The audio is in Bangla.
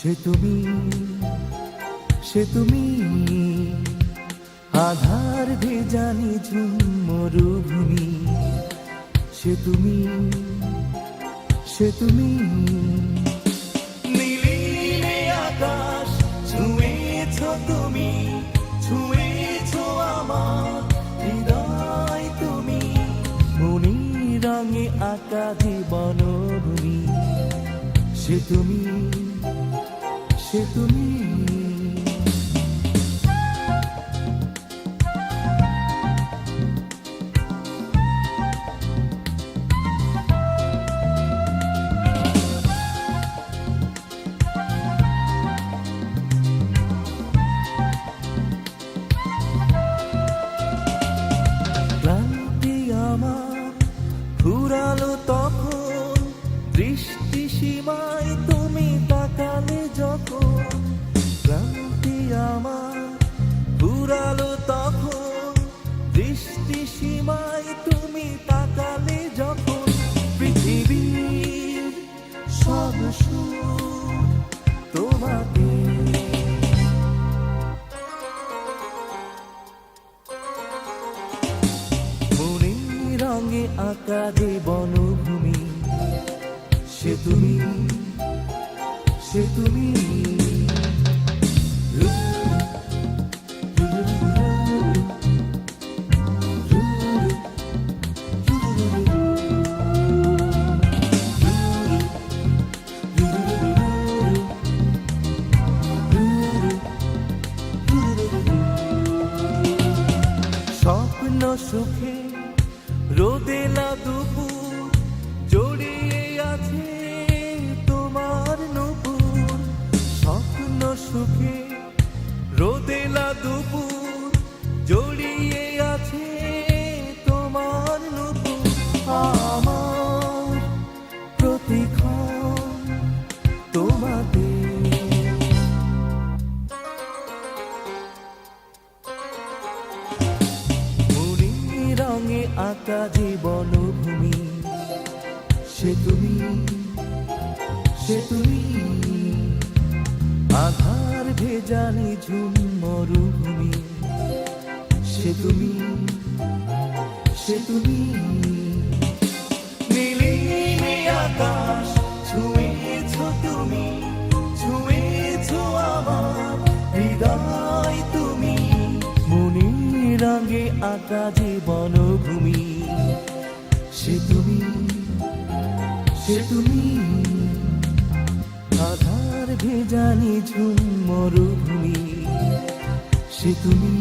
সে তুমি আধার ভেজানি ঝুম মরুভূমি। সে তুমি নীলিমে আকাশ ছুঁয়েছ তুমি, ছুঁয়েছ আমার হৃদয় তুমি। মনির রঙে আঁকা বনভূমি। সে তুমি ক্লান্তি আমার ফুরালো তখন, দৃষ্টি সীমায় তুমি তাকালে যখন। ক্লান্তি আমার ফুরালো তখন, দৃষ্টি সীমায় তুমি তাকালে যখন। পৃথিবীর সব সুর তোমাকে, মনির রঙে আঁকা বনভূমি। সে তুমি স্বপ্ন সুখে রোদেলা দুপুর, জড়িয়ে আছে তোমার নূপুর। স্বপ্ন সুখে রোদেলা দুপুর, জড়িয়ে আছে তোমার নূপুর। আমার প্রতিক্ষণ তোমাতে, মনির রঙে আঁকা বনভূমি। সে তুমি আধার ভেজানি ঝুম মরুভূমি। সে তুমি নীলিমে আকাশ ছুঁয়েছ তুমি, ছুঁয়েছ আমার হৃদয় তুমি। মনির রঙে আঁকা বনভূমি। সে তুমি আধার ভেজানি ঝুম মরুভূমি। সে তুমি